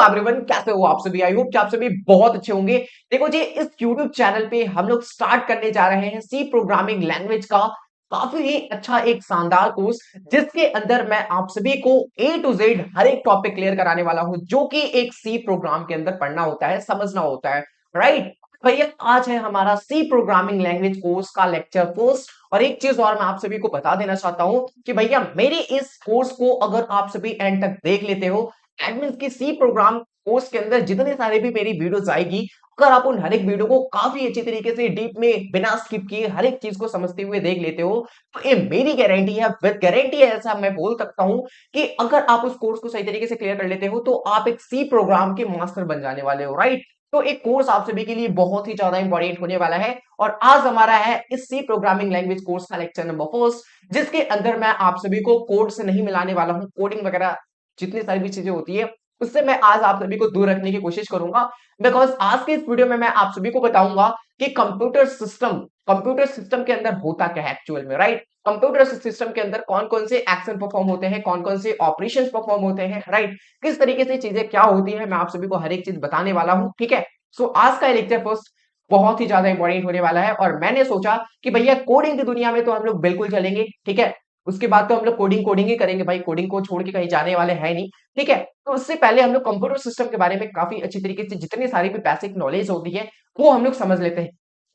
Everyone, कैसे हो आप सभी? आई होप कि आप सभी बहुत अच्छे होंगे। देखो जी, इस YouTube चैनल पे हम लोग स्टार्ट करने जा रहे हैं सी प्रोग्रामिंग लैंग्वेज का काफी ही अच्छा एक शानदार कोर्स, जिसके अंदर मैं आप सभी को ए टू जेड हर एक टॉपिक क्लियर कराने वाला हूं, जो कि एक सी प्रोग्राम के अंदर पढ़ना होता है, समझना होता है। राइट भैया, आज है हमारा सी प्रोग्रामिंग लैंग्वेज कोर्स का लेक्चर फर्स्ट। और एक चीज और मैं आप सभी को बता देना चाहता हूं कि भैया, मेरे इस कोर्स को अगर आप सभी एंड तक देख लेते हो, एडमिन की सी प्रोग्राम कोर्स के अंदर जितने सारे भी मेरी वीडियोस आएगी, अगर आप उन हर एक वीडियो को काफी अच्छी तरीके से डीप में बिना स्किप किए हर एक चीज को समझते हुए देख लेते हो, तो ये मेरी गारंटी है, विद गारंटी है, ऐसा मैं बोल सकता हूं कि अगर आप उस कोर्स को सही तरीके से क्लियर कर लेते हो तो आप एक सी प्रोग्राम के मास्टर बन जाने वाले हो। राइट, तो एक कोर्स आप सभी के लिए बहुत ही ज्यादा इंपॉर्टेंट होने वाला है। और आज हमारा है इस सी प्रोग्रामिंग लैंग्वेज कोर्स का लेक्चर नंबर फर्स्ट, जिसके अंदर मैं आप सभी को कोड से नहीं मिलाने वाला हूं। कोडिंग वगैरह जितनी सारी भी चीजें होती है, उससे मैं आज आप सभी को दूर रखने की कोशिश करूंगा। बिकॉज आज के इस वीडियो में मैं आप सभी को बताऊंगा कि कंप्यूटर सिस्टम के अंदर होता क्या है एक्चुअल में। राइट, कंप्यूटर सिस्टम के अंदर कौन कौन से एक्शन परफॉर्म होते हैं, कौन कौन से ऑपरेशन परफॉर्म होते हैं। राइट, किस तरीके से चीजें क्या होती है, मैं आप सभी को हर एक चीज बताने वाला हूं। ठीक है, सो आज का लेक्चर फर्स्ट बहुत ही ज्यादा इंपॉर्टेंट होने वाला है। और मैंने सोचा कि भैया, कोडिंग की दुनिया में तो हम लोग बिल्कुल चलेंगे। ठीक है, उसके बाद तो हम लोग कोडिंग ही करेंगे भाई, कोडिंग को छोड़ के कहीं जाने वाले हैं नहीं। ठीक है, तो उससे पहले हम लोग कंप्यूटर सिस्टम के बारे में काफी अच्छी तरीके से जितनी सारी भी बेसिक नॉलेज होती है वो हम लोग समझ लेते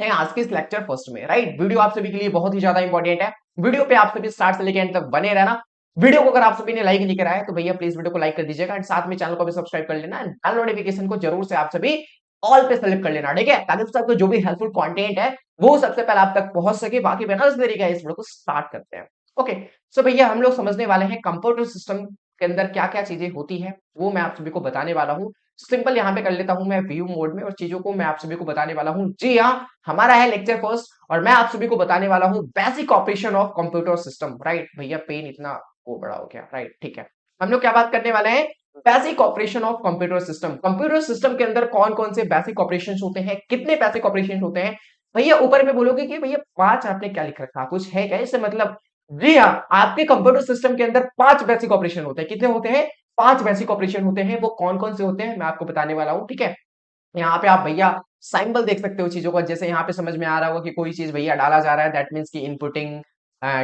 हैं आज के इस लेक्चर फर्स्ट में। राइट, वीडियो आप सभी के लिए बहुत ही ज्यादा इंपॉर्टेंट है। वीडियो पे आप सभी स्टार्ट से लेकर एंड तक बने रहना। वीडियो को अगर आप सभी ने लाइक नहीं करा है तो भैया प्लीज वीडियो को लाइक कर दीजिएगा, एंड साथ में चैनल को भी सब्सक्राइब कर लेना, एंड बेल नोटिफिकेशन को जरूर से आप सभी ऑल पे सेलेक्ट कर लेना। ठीक है, ताकि उस आपको जो भी हेल्पफुल कंटेंट है वो सबसे पहले आप तक पहुंच सके। बाकी बिना देरी का इस वीडियो को स्टार्ट करते हैं। ओके, सो भैया, हम लोग समझने वाले हैं कंप्यूटर सिस्टम के अंदर क्या क्या चीजें होती है, वो मैं आप सभी को बताने वाला हूँ। सिंपल यहाँ पे कर लेता हूँ मैं व्यू मोड में, और चीजों को मैं आप सभी को बताने वाला हूँ। जी हाँ, हमारा है लेक्चर फर्स्ट, और मैं आप सभी को बताने वाला हूँ basic operation of computer system. Right भैया, पेन इतना वो बड़ा हो गया। राइट, ठीक है, हम लोग क्या बात करने वाले हैं? Basic operation of computer system. Computer system के अंदर कौन कौन से बेसिक ऑपरेशन होते हैं, कितने बेसिक ऑपरेशन होते हैं। भैया ऊपर में बोलोगे कि भैया 5, आपने क्या लिख रखा, कुछ है क्या इससे मतलब? जी हाँ, आपके कंप्यूटर सिस्टम के अंदर 5 बेसिक ऑपरेशन होते हैं। कितने होते हैं? 5 बेसिक ऑपरेशन होते हैं। वो कौन कौन से होते हैं मैं आपको बताने वाला हूँ। ठीक है, यहाँ पे आप भैया सिंबल देख सकते हो चीजों का, जैसे यहाँ पे समझ में आ रहा होगा कि कोई चीज भैया डाला जा रहा है, दैट मीन्स की इनपुटिंग,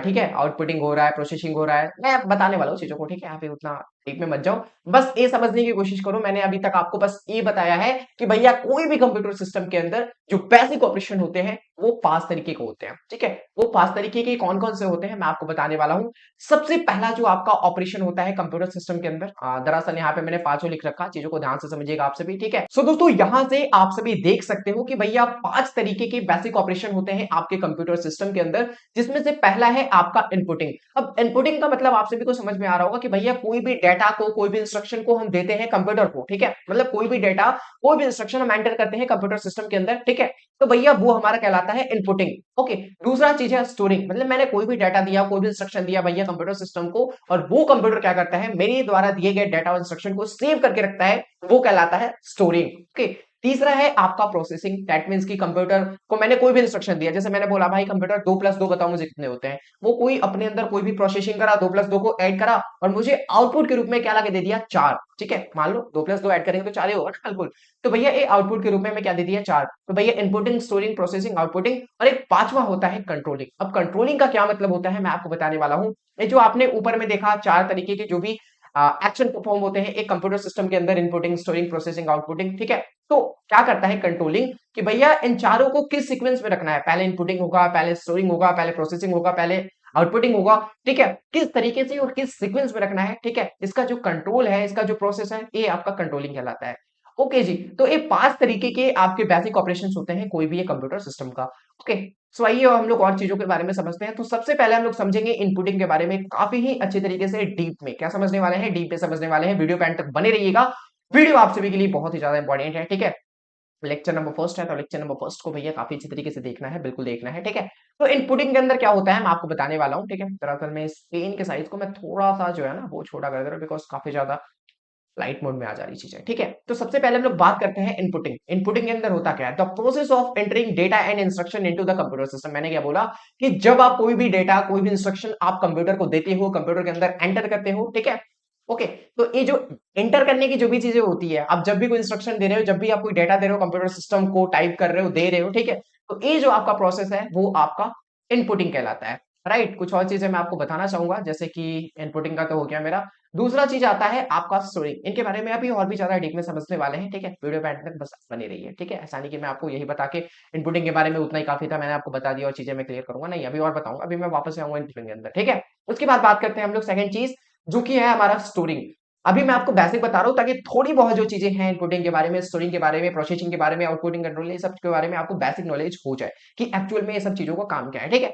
ठीक है, आउटपुटिंग हो रहा है, प्रोसेसिंग हो रहा है। मैं बताने वाला हूँ चीजों को। ठीक है, यहाँ पे उतना डीप में मत जाओ, बस ये समझने की कोशिश करो। मैंने अभी तक आपको बस ये बताया है कि भैया कोई भी कंप्यूटर सिस्टम के अंदर जो बेसिक ऑपरेशन होते हैं वो 5 तरीके के होते हैं। ठीक है, वो 5 तरीके के कौन कौन से होते हैं मैं आपको बताने वाला हूँ। सबसे पहला जो आपका ऑपरेशन होता है कंप्यूटर सिस्टम के अंदर, दरअसल यहाँ पे मैंने 5 लिख रखा, चीजों को ध्यान से समझिएगा आप सभी। ठीक है, सो दोस्तों, यहाँ से आप सभी देख सकते हो कि भैया 5 तरीके के बेसिक ऑपरेशन होते हैं आपके कंप्यूटर सिस्टम के अंदर, जिसमें से पहला है आपका इनपुटिंग। अब इनपुटिंग का मतलब आप सभी को समझ में आ रहा होगा कि भैया कोई भी डेटा को, कोई भी इंस्ट्रक्शन को हम देते हैं कंप्यूटर को। ठीक है, मतलब कोई भी डेटा, कोई भी इंस्ट्रक्शन हम एंटर करते हैं कंप्यूटर सिस्टम के अंदर। ठीक है, तो भैया वो हमारा कहलाता है इनपुटिंग। ओके, दूसरा चीज है स्टोरिंग, मतलब मैंने कोई भी डेटा दिया, कोई भी इंस्ट्रक्शन दिया भैया कंप्यूटर सिस्टम को, और वो कंप्यूटर क्या करता है, मेरे द्वारा दिए गए डेटा और इंस्ट्रक्शन को सेव करके रखता है, वो कहलाता है स्टोरिंग। ओके, तीसरा है आपका प्रोसेसिंग। दैट मीन्स कि कंप्यूटर को मैंने कोई भी इंस्ट्रक्शन दिया, जैसे मैंने बोला भाई कंप्यूटर 2 + 2 बताओ मुझे कितने होते हैं, वो कोई अपने अंदर कोई भी प्रोसेसिंग करा, 2 + 2 को ऐड करा और मुझे आउटपुट के रूप में क्या लाके दे दिया, 4। ठीक है, मान लो 2 + 2 ऐड करेंगे तो 4 ही होगा ना, बिल्कुल। तो भैया ये आउटपुट के रूप में मैं क्या दे दिया, 4। तो भैया इनपुटिंग, स्टोरिंग, प्रोसेसिंग, आउटपुटिंग, और एक पांचवा होता है कंट्रोलिंग। अब कंट्रोलिंग का क्या मतलब होता है मैं आपको बताने वाला हूं। ये जो आपने ऊपर में देखा 4 तरीके के जो भी एक्शन परफॉर्म होते हैं एक कंप्यूटर सिस्टम के अंदर, इनपुटिंग, स्टोरिंग, प्रोसेसिंग, आउटपुटिंग। ठीक है, तो क्या करता है कंट्रोलिंग कि भैया इन चारों को किस सीक्वेंस में रखना है, पहले इनपुटिंग होगा, पहले स्टोरिंग होगा, पहले प्रोसेसिंग होगा, पहले आउटपुटिंग होगा। ठीक है, किस तरीके से और किस सीक्वेंस में रखना है। ठीक है, इसका जो कंट्रोल है, इसका जो प्रोसेस है, ये आपका कंट्रोलिंग कहलाता है। ओके जी, तो ये 5 तरीके के आपके बेसिक ऑपरेशंस होते हैं कोई भी ये कंप्यूटर सिस्टम का। ओके, सो आइए हम लोग और चीजों के बारे में समझते हैं। तो सबसे पहले हम लोग समझेंगे इनपुटिंग के बारे में काफी ही अच्छे तरीके से डीप में। क्या समझने वाले हैं? डीप में समझने वाले हैं। वीडियो पे एंड तक बने रहिएगा, वीडियो आप सभी के लिए बहुत ही ज्यादा इंपॉर्टेंट है। ठीक है, लेक्चर नंबर फर्स्ट है तो लेक्चर नंबर फर्स्ट को भैया काफी अच्छी तरीके से देखना है, बिल्कुल देखना है। ठीक है, तो इनपुटिंग के अंदर क्या होता है मैं आपको बताने वाला हूँ। ठीक है, दरअसल में इस पेन के साइज को मैं थोड़ा सा जो है ना वो छोटा कर दे रहा हूँ, बिकॉज काफी ज्यादा लाइट मोड में आ जा रही चीज है। ठीक है, तो सबसे पहले हम लोग बात करते हैं इनपुटिंग। इनपुटिंग के अंदर होता क्या है? The process of entering data and instruction into the computer system. मैंने क्या बोला कि जब आप कोई भी डेटा, कोई भी इंस्ट्रक्शन आप कंप्यूटर को देते हो, कंप्यूटर के अंदर एंटर करते हो, ठीक है, ओके, तो ये जो एंटर करने की जो भी चीजें होती है, आप जब भी कोई इंस्ट्रक्शन दे रहे हो, जब भी आप कोई डेटा दे रहे हो कंप्यूटर सिस्टम को, टाइप कर रहे हो, दे रहे हो, ठीक है, तो ये जो आपका प्रोसेस है वो आपका इनपुटिंग कहलाता है, राइट। कुछ और चीजें मैं आपको बताना चाहूंगा, जैसे कि इनपुटिंग का तो हो गया मेरा। दूसरा चीज आता है आपका स्टोरिंग। इनके बारे में अभी और भी ज्यादा डीप में समझने वाले हैं, ठीक है, वीडियो पे एंड तक बस बने रहिए, ठीक है। ऐसा नहीं कि मैं आपको यही बता के इनपुटिंग के बारे में उतना ही काफी था, मैंने आपको बता दिया और चीजें मैं क्लियर करूंगा, नहीं, अभी और बताऊंगा, अभी मैं वापस आऊंगा इनपुटिंग के अंदर, ठीक है। उसके बाद बात करते हैं हम लोग सेकंड चीज, जो कि है हमारा स्टोरिंग। अभी मैं आपको बेसिक बता रहा हूँ ताकि थोड़ी बहुत जो चीजें हैं इनपुटिंग के बारे में, स्टोरिंग के बारे में, प्रोसेसिंग के बारे में, आउटपुटिंग कंट्रोल, ये सब के बारे में आपको बेसिक नॉलेज हो जाए कि एक्चुअल में ये सब चीजों का काम क्या है, ठीक है।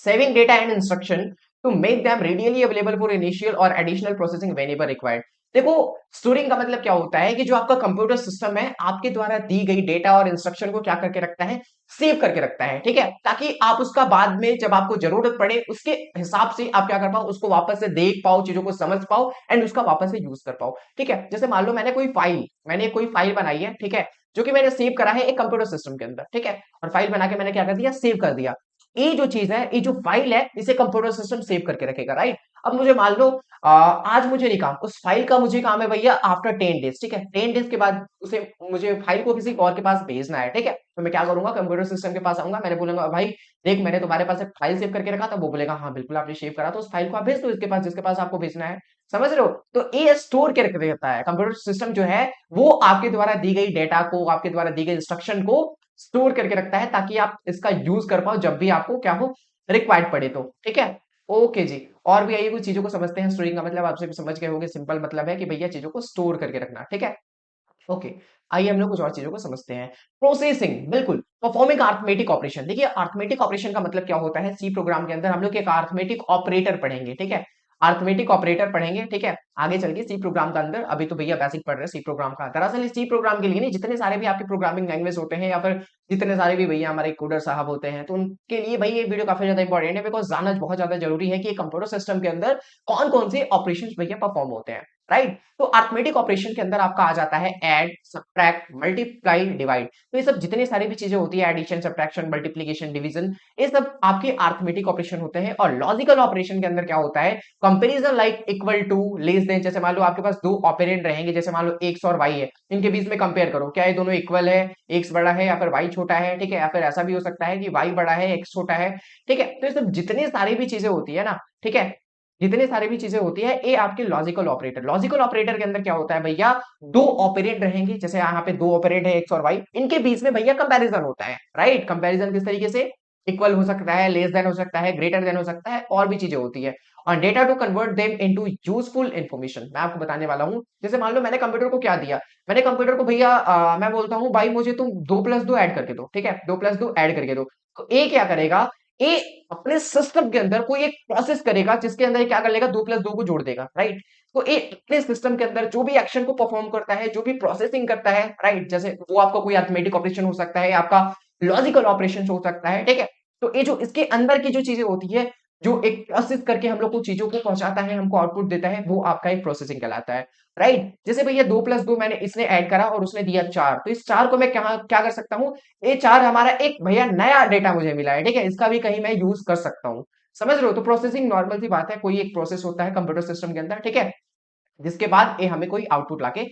Saving data and instruction to make them readily available for initial और एडिशनल प्रोसेसिंग व्हेनेवर रिक्वायर्ड। देखो, स्टोरिंग का मतलब क्या होता है कि जो आपका कंप्यूटर सिस्टम है आपके द्वारा दी गई डेटा और इंस्ट्रक्शन को क्या करके रखता है, सेव करके रखता है, ठीक है, ताकि आप उसका बाद में जब आपको जरूरत पड़े उसके हिसाब से आप क्या कर पाओ, उसको वापस से देख पाओ, चीजों को समझ पाओ एंड उसका वापस से यूज कर पाओ, ठीक है। जैसे मान लो मैंने कोई फाइल बनाई है, ठीक है, जो कि मैंने सेव करा है एक कंप्यूटर सिस्टम के अंदर, ठीक है, और फाइल बना के मैंने क्या कर दिया, सेव कर दिया। ये जो चीज है, ये जो फाइल है, इसे कंप्यूटर सिस्टम सेव करके रखेगा, राइट। अब मुझे मान लो आज मुझे नहीं काम, उस फाइल का मुझे काम है भैया आफ्टर 10 डेज, ठीक है, 10 डेज के बाद उसे मुझे फाइल को किसी और के पास भेजना है, ठीक है। तो मैं क्या करूंगा, कंप्यूटर सिस्टम के पास आऊंगा, मैंने बोलूंगा भाई देख, मैंने तुम्हारे पास एक फाइल सेव करके रखा था, वो बोलेगा हाँ बिल्कुल आपने सेव करा, तो उस फाइल को आप भेज दो इसके पास जिसके पास आपको भेजना है, समझ रहे हो। तो ये स्टोर करके रहता है कंप्यूटर सिस्टम जो है, वो आपके द्वारा दी गई डेटा को, आपके द्वारा दी गई इंस्ट्रक्शन को स्टोर करके रखता है ताकि आप इसका यूज कर पाओ जब भी आपको क्या हो, रिक्वायर्ड पड़े तो, ठीक है। ओके जी, और भी आइए कुछ चीजों को समझते हैं। स्टोरिंग का मतलब आपसे भी समझ गए होंगे, सिंपल मतलब है कि भैया चीजों को स्टोर करके रखना, ठीक है। ओके, आइए हम लोग कुछ और चीजों को समझते हैं। प्रोसेसिंग, बिल्कुल, परफॉर्मिंग अरिथमेटिक ऑपरेशन। देखिए, अरिथमेटिक ऑपरेशन का मतलब क्या होता है, सी प्रोग्राम के अंदर हम लोग एक अरिथमेटिक ऑपरेटर पढ़ेंगे, ठीक है, अरिथमेटिक ऑपरेटर पढ़ेंगे, ठीक है, आगे चल के सी प्रोग्राम का अंदर। अभी तो भैया बेसिक पढ़ रहे हैं सी प्रोग्राम का, दरअसल सी प्रोग्राम के लिए नहीं, जितने सारे भी आपके प्रोग्रामिंग लैंग्वेज होते हैं या फिर जितने सारे भी भैया हमारे कोडर साहब होते हैं, तो उनके लिए भाई ये वीडियो काफी ज्यादा इंपॉर्टेंट है, बिकॉज जानना बहुत ज्यादा जरूरी है कि कंप्यूटर सिस्टम के अंदर कौन कौन से ऑपरेशन भैया परफॉर्म होते हैं, राइट। तो अरिथमेटिक ऑपरेशन के अंदर आपका आ जाता है ऐड, सब्ट्रैक्ट, मल्टीप्लाई, डिवाइड। तो ये सब जितनी सारी भी चीजें होती है, एडिशन, सब्ट्रैक्शन, मल्टीप्लिकेशन, डिवीजन, ये सब आपके अरिथमेटिक ऑपरेशन होते हैं। और लॉजिकल ऑपरेशन के अंदर क्या होता है, comparison like, equal to, less than. जैसे मान लो आपके पास दो ऑपरेंड रहेंगे, जैसे मान लो एक्स और वाई है, इनके बीच में कंपेयर करो, क्या ये दोनों इक्वल है, एक्स बड़ा है या फिर वाई छोटा है, ठीक है, या फिर ऐसा भी हो सकता है कि वाई बड़ा है, एक्स छोटा है, ठीक है। तो ये सब जितनी सारी भी चीजें होती है ना, ठीक है, जितनी सारी भी चीजें होती है, ये आपके लॉजिकल ऑपरेटर। लॉजिकल ऑपरेटर के अंदर क्या होता है भैया, दो ऑपरेंड रहेंगे, जैसे यहाँ पे दो ऑपरेंड है एक्स और वाई, इनके बीच में भैया कंपैरिजन होता है, राइट। कंपैरिजन किस तरीके से, इक्वल हो सकता है, लेस देन हो सकता है, ग्रेटर देन हो सकता है, और भी चीजें होती है। और data to convert them into useful information, मैं आपको बताने वाला हूँ। जैसे मान लो मैंने कंप्यूटर को क्या दिया, मैंने कंप्यूटर को भैया मैं बोलता हूँ भाई मुझे तुम 2+2 ऐड करके दो, ठीक है, 2+2 ऐड करके दो। तो ए क्या करेगा, ए अपने सिस्टम के अंदर कोई एक प्रोसेस करेगा जिसके अंदर ये क्या कर लेगा, 2+2 को जोड़ देगा, राइट। तो ये अपने सिस्टम के अंदर जो भी एक्शन को परफॉर्म करता है, जो भी प्रोसेसिंग करता है, राइट, जैसे वो आपका कोई अरिथमेटिक ऑपरेशन हो सकता है, आपका लॉजिकल ऑपरेशन हो सकता है, ठीक है। तो ये जो इसके अंदर की जो चीजें होती है, जो एक प्रोसेस करके हम लोग को चीजों को पहुंचाता है, हमको आउटपुट देता है, वो आपका एक प्रोसेसिंग कहलाता है, राइट। जैसे भैया 2+2 मैंने इसने ऐड करा और उसने दिया 4, तो इस 4 को मैं क्या क्या कर सकता हूँ, ये 4 हमारा एक भैया नया डेटा मुझे मिला है, ठीक है, इसका भी कहीं मैं यूज कर सकता हूँ, समझ रहे हो। तो प्रोसेसिंग नॉर्मल सी बात है, कोई एक प्रोसेस होता है कंप्यूटर सिस्टम के अंदर, ठीक है, जिसके बाद ये हमें कोई आउटपुट लाके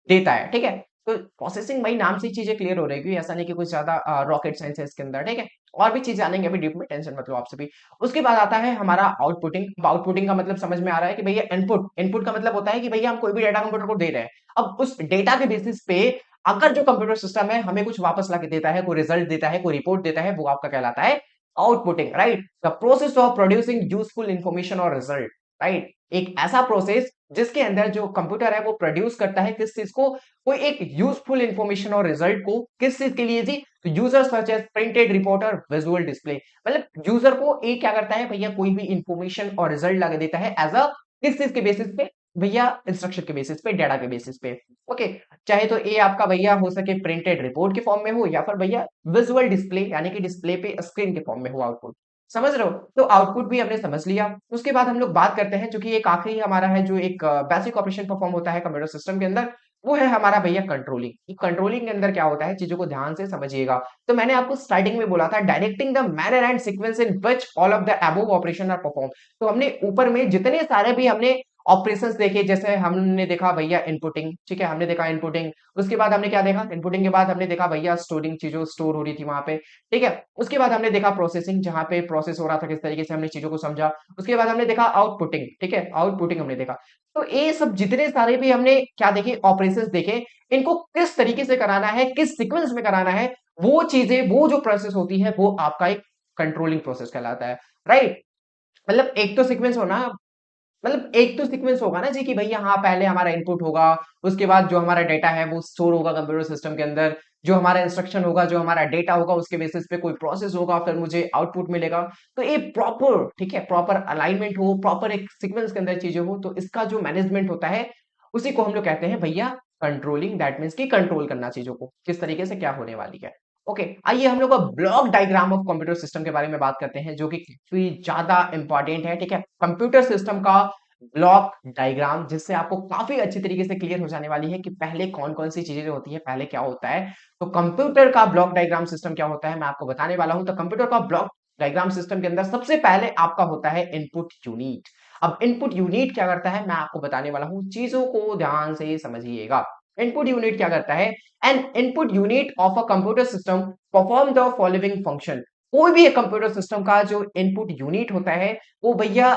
देता है, ठीक है। तो प्रोसेसिंग भाई नाम से ही चीजें क्लियर हो रहेगी, ऐसा नहीं कि कुछ ज्यादा रॉकेट साइंस है इसके अंदर, ठीक है। और भी चीज जानेंगे अभी डीप में, टेंशन मत लो आप सभी। उसके बाद आता है हमारा आउटपुटिंग। आउटपुटिंग का मतलब समझ में आ रहा है कि भैया इनपुट, इनपुट का मतलब होता है कि भैया हम कोई भी डेटा कंप्यूटर को दे रहे हैं, अब उस डेटा के बेसिस पे अगर जो कंप्यूटर सिस्टम है हमें कुछ वापस लाके देता है, कोई रिजल्ट देता है, कोई रिपोर्ट देता है, वो आपका कहलाता है outputting, right. The process of producing useful information और रिजल्ट, राइट। एक ऐसा प्रोसेस जिसके अंदर जो कंप्यूटर है वो प्रोड्यूस करता है किस चीज को, कोई एक यूजफुल इंफॉर्मेशन और रिजल्ट को, किस चीज के लिए जी, तो user such as printed report और विजुअल डिस्प्ले। मतलब यूजर को एक क्या करता है भैया, कोई भी इंफॉर्मेशन और रिजल्ट लगा देता है एज अ, किस चीज के बेसिस पे भैया, इंस्ट्रक्शन के बेसिस पे, डाटा के बेसिस पे, ओके। चाहे तो ये आपका भैया हो सके प्रिंटेड रिपोर्ट के फॉर्म में हो, या फिर भैया विजुअल डिस्प्ले यानी कि डिस्प्ले पे स्क्रीन के फॉर्म में हो आउटपुट, समझ रहे हो। तो आउटपुट भी हमने समझ लिया। उसके बाद हम लोग बात करते हैं जो कि एक आखिरी हमारा है, जो एक बेसिक ऑपरेशन परफॉर्म होता है कंप्यूटर सिस्टम के अंदर, वो है हमारा भैया कंट्रोलिंग। कंट्रोलिंग के अंदर क्या होता है, चीजों को ध्यान से समझिएगा। तो मैंने आपको स्टार्टिंग में बोला था, directing the manner and sequence in which all of the above operation are perform. तो हमने ऊपर में जितने सारे भी हमने ऑपरेशंस देखे, जैसे हमने देखा भैया इनपुटिंग, ठीक है, हमने देखा इनपुटिंग। उसके बाद हमने क्या देखा, इनपुटिंग के बाद हमने देखा भैया स्टोरिंग, चीजों स्टोर हो रही थी वहां पे, ठीक है। उसके बाद हमने देखा प्रोसेसिंग, जहां पे प्रोसेस हो रहा था, किस तरीके से हमने चीजों को समझा। उसके बाद हमने देखा आउटपुटिंग, ठीक है, आउटपुटिंग हमने देखा। तो ये सब जितने सारे भी हमने क्या देखे, ऑपरेशंस देखे, इनको किस तरीके से कराना है, किस सीक्वेंस में कराना है, वो चीजें, वो जो प्रोसेस होती है, वो आपका एक कंट्रोलिंग प्रोसेस कहलाता है, राइट। मतलब एक तो सीक्वेंस होना, मतलब एक तो सीक्वेंस होगा ना जी कि भैया हाँ, पहले हमारा इनपुट होगा, उसके बाद जो हमारा डेटा है वो स्टोर होगा कंप्यूटर सिस्टम के अंदर, जो हमारा इंस्ट्रक्शन होगा, जो हमारा डेटा होगा, उसके बेसिस पे कोई प्रोसेस होगा, फिर मुझे आउटपुट मिलेगा। तो ये प्रॉपर, ठीक है, प्रॉपर अलाइनमेंट हो, प्रॉपर एक सीक्वेंस के अंदर चीजें हो, तो इसका जो मैनेजमेंट होता है उसी को हम लोग कहते हैं भैया कंट्रोलिंग। दैट मीन्स कि कंट्रोल करना चीजों को, किस तरीके से क्या होने वाली है। ओके, आइए हम लोग block diagram of computer system के बारे में बात करते हैं, जो कि काफी ज्यादा इंपॉर्टेंट है, ठीक है। कंप्यूटर सिस्टम का ब्लॉक डायग्राम, जिससे आपको काफी अच्छी तरीके से क्लियर हो जाने वाली है कि पहले कौन कौन सी चीजें होती है, पहले क्या होता है। तो कंप्यूटर का ब्लॉक डायग्राम सिस्टम क्या होता है, मैं आपको बताने वाला हूं। तो कंप्यूटर का ब्लॉक डायग्राम सिस्टम के अंदर सबसे पहले आपका होता है इनपुट यूनिट। अब इनपुट यूनिट क्या करता है, मैं आपको बताने वाला हूं, चीजों को ध्यान से समझिएगा। इनपुट यूनिट क्या करता है, N input unit of a computer system perform the following function. कोई भी एक कंप्यूटर सिस्टम का जो इनपुट यूनिट होता है, वो भैया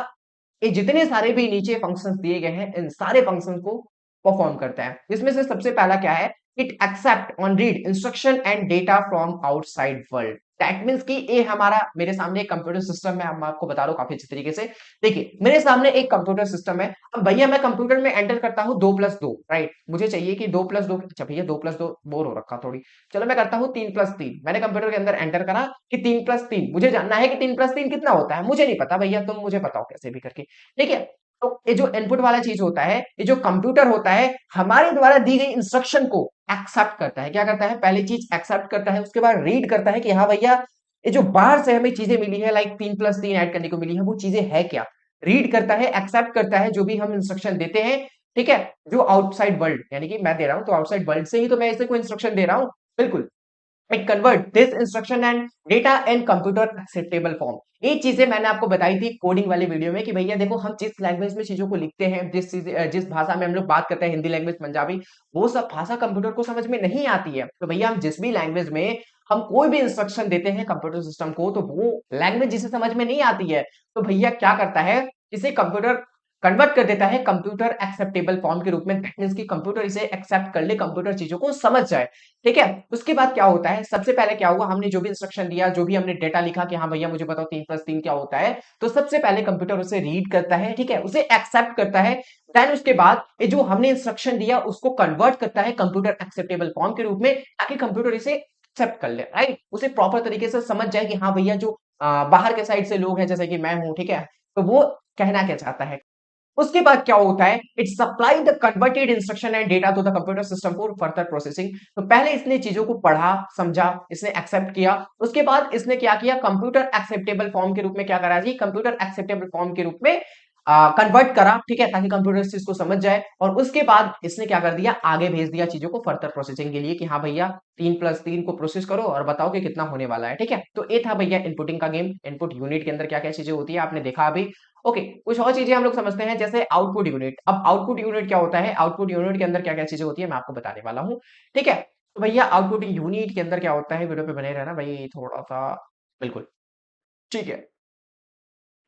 ये जितने सारे भी नीचे फंक्शंस दिए गए हैं, इन सारे फंक्शंस को परफॉर्म करता है। इसमें से सबसे पहला क्या है, it except on read instruction and data from outside world. That means कि ये हमारा, मेरे सामने एक कंप्यूटर सिस्टम है, मैं आपको बता रहा हूं काफी अच्छे तरीके से। देखिए मेरे सामने एक कंप्यूटर सिस्टम है। अब भैया मैं कंप्यूटर में एंटर करता हूं 2+2, राइट। मुझे चाहिए कि 2+2, अच्छा भैया 2+2 बोर हो रखा थोड़ी, चलो मैं करता हूं 3+3। मैंने कंप्यूटर के अंदर एंटर करा कि 3+3, मुझे जानना है कि 3+3 कितना होता है। मुझे नहीं पता भैया, तुम मुझे बताओ कैसे भी करके, ठीक है। तो ये जो इनपुट वाला चीज होता है, ये जो कंप्यूटर होता है, हमारे द्वारा दी गई इंस्ट्रक्शन को एक्सेप्ट करता है। क्या करता है, पहली चीज एक्सेप्ट करता है, उसके बाद रीड करता है कि हाँ भैया, ये जो बाहर से हमें चीजें मिली है, लाइक 3+3 ऐड करने को मिली है, वो चीजें है क्या। रीड करता है, एक्सेप्ट करता है जो भी हम इंस्ट्रक्शन देते हैं, ठीक है, जो आउटसाइड वर्ल्ड, यानी कि मैं दे रहा हूं तो आउटसाइड वर्ल्ड से ही तो मैं इसे कोई इंस्ट्रक्शन दे रहा हूं, बिल्कुल। It convert this instruction and data in computer acceptable form. ये चीजें मैंने आपको बताई थी कोडिंग वाली वीडियो में कि भैया देखो, हम जिस लैंग्वेज में चीजों को लिखते हैं, जिस भाषा में हम लोग बात करते हैं, हिंदी लैंग्वेज, पंजाबी, वो सब भाषा कंप्यूटर को समझ में नहीं आती है। तो भैया हम जिस भी लैंग्वेज में हम कोई भी इंस्ट्रक्शन देते हैं कंप्यूटर सिस्टम को, तो वो लैंग्वेज जिसे समझ में नहीं आती है, तो भैया क्या करता है, इसे कंप्यूटर कन्वर्ट कर देता है कंप्यूटर एक्सेप्टेबल फॉर्म के रूप में। दैट मींस कि कंप्यूटर इसे एक्सेप्ट कर ले, कंप्यूटर चीजों को समझ जाए, ठीक है। उसके बाद क्या होता है, सबसे पहले क्या हुआ, हमने जो भी इंस्ट्रक्शन दिया, जो भी हमने डेटा लिखा कि हाँ भैया मुझे बताओ 3+3 क्या होता है, तो सबसे पहले कंप्यूटर उसे रीड करता है, ठीक है, उसे एक्सेप्ट करता है। देन उसके बाद ये जो हमने इंस्ट्रक्शन दिया उसको कन्वर्ट करता है कंप्यूटर एक्सेप्टेबल फॉर्म के रूप में, ताकि कंप्यूटर इसे एक्सेप्ट कर ले, राइट, उसे प्रॉपर तरीके से समझ जाए कि हाँ भैया जो बाहर के साइड से लोग हैं, जैसे कि मैं हूं, ठीक है, तो वो कहना क्या चाहता है। उसके बाद क्या होता है, it supply the converted instruction and data to the computer system for further processing. तो पहले इसने चीजों को पढ़ा, समझा, इसने एक्सेप्ट किया। उसके बाद इसने क्या किया, कंप्यूटर एक्सेप्टेबल फॉर्म के रूप में क्या करा जी, कंप्यूटर एक्सेप्टेबल फॉर्म के रूप में कन्वर्ट करा, ठीक है, ताकि कंप्यूटर इस चीज को समझ जाए। और उसके बाद इसने क्या कर दिया, आगे भेज दिया चीजों को फर्दर प्रोसेसिंग के लिए कि हाँ भैया 3+3 को प्रोसेस करो और बताओ कि कितना होने वाला है, ठीक है। तो ये था भैया इनपुटिंग का गेम। इनपुट यूनिट के अंदर क्या क्या चीजें होती है आपने देखा अभी। ओके, कुछ और चीजें हम लोग समझते हैं, जैसे आउटपुट यूनिट। अब आउटपुट यूनिट क्या होता है, आउटपुट यूनिट के अंदर क्या क्या चीजें होती है, मैं आपको बताने वाला हूँ, ठीक है। तो भैया आउटपुट यूनिट के अंदर क्या होता है, वीडियो पे बने रहना भाई थोड़ा सा, बिल्कुल, ठीक है।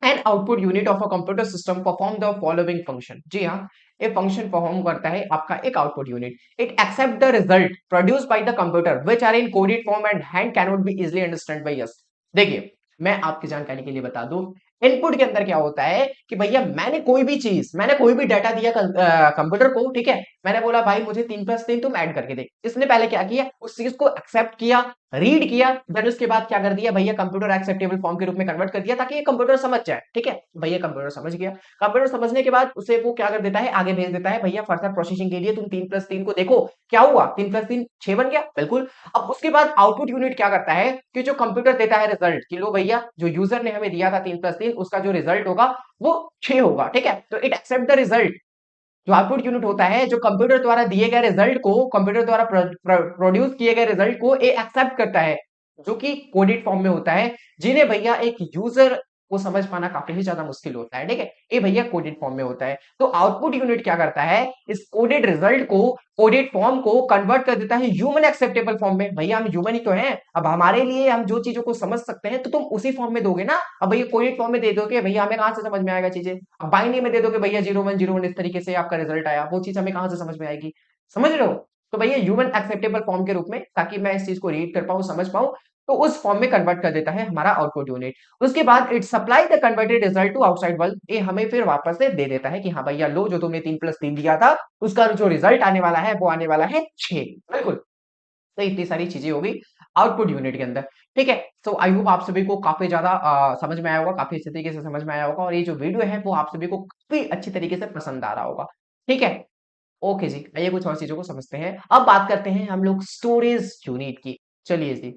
An output unit of a computer system perform the following function. जी हाँ, ये फंक्शन परफॉर्म करता है आपका एक output unit. It accept the result produced by the computer which are in coded form and and can not be easily understand by us. देखिए मैं आपकी जानकारी के लिए बता दूं, इनपुट के अंदर क्या होता है कि भैया मैंने कोई भी चीज, मैंने कोई भी डाटा दिया कंप्यूटर को, ठीक है, मैंने बोला भाई मुझे 3+3 तुम ऐड करके दे। इसने पहले क्या किया, उस चीज को एक्सेप्ट किया, रीड किया, देन उसके बाद क्या कर दिया भैया, कंप्यूटर एक्सेप्टेबल फॉर्म के रूप में कन्वर्ट कर दिया ताकि ये कंप्यूटर समझ जाए, ठीक है। भैया कंप्यूटर समझ गया, कंप्यूटर समझने के बाद उसे वो क्या कर देता है, आगे भेज देता है, भैया फर्दर प्रोसेसिंग के लिए तुम 3+3 को देखो क्या हुआ, 3+3 6 बन गया, बिल्कुल। अब उसके बाद आउटपुट यूनिट क्या करता है कि जो कंप्यूटर देता है रिजल्ट कि लो भैया जो यूजर ने हमें दिया था 3+3, उसका जो रिजल्ट होगा वो 6 होगा, ठीक है। तो इट एक्सेप्ट द रिजल्ट। जो आउटपुट यूनिट होता है, जो कंप्यूटर द्वारा दिए गए रिजल्ट को, कंप्यूटर द्वारा प्रोड्यूस किए गए रिजल्ट को ये एक्सेप्ट करता है, जो कि कोडेड फॉर्म में होता है, जिन्हें भैया एक यूजर वो समझ पाना काफी ही ज्यादा मुश्किल होता है, ठीक है। ये भैया कोडेड फॉर्म में होता है। तो आउटपुट यूनिट क्या करता है, इस कोडेड रिजल्ट को, कोडेड फॉर्म को कन्वर्ट कर देता है ह्यूमन एक्सेप्टेबल फॉर्म में। भैया हम ह्यूमन ही तो हैं, अब हमारे लिए हम जो चीजों को समझ सकते हैं तो तुम उसी फॉर्म में दोगे ना। अब भैया कोडेड फॉर्म में दे दोगे, भैया हमें कहां से समझ में आएगा चीजें। अब बाइनरी में दे दोगे भैया 0101 इस तरीके से आपका रिजल्ट आया, वो चीज हमें कहां से समझ में आएगी, समझ रहे हो। तो भैया ह्यूमन एक्सेप्टेबल फॉर्म के रूप में, ताकि मैं इस चीज को रीड कर पाऊं, समझ पाऊं, तो उस फॉर्म में कन्वर्ट कर देता है हमारा आउटपुट यूनिट। उसके बाद it supply the converted result to outside world, ये हमें फिर वापस से दे देता है कि हाँ भैया लो, जो तुमने 3+3 दिया था उसका जो रिजल्ट आने वाला है वो आने वाला है 6। बिल्कुल। तो इतनी सारी चीजें हो गई आउटपुट यूनिट के अंदर, ठीक है। सो आई होप आप सभी को काफी ज्यादा समझ में आया होगा, काफी अच्छे तरीके से समझ में आया होगा, और ये जो वीडियो है वो आप सभी को काफी अच्छी तरीके से पसंद आ रहा होगा, ठीक है। ओके जी, आइए कुछ और चीजों को समझते हैं। अब बात करते हैं हम लोग स्टोरेज यूनिट की। चलिए जी,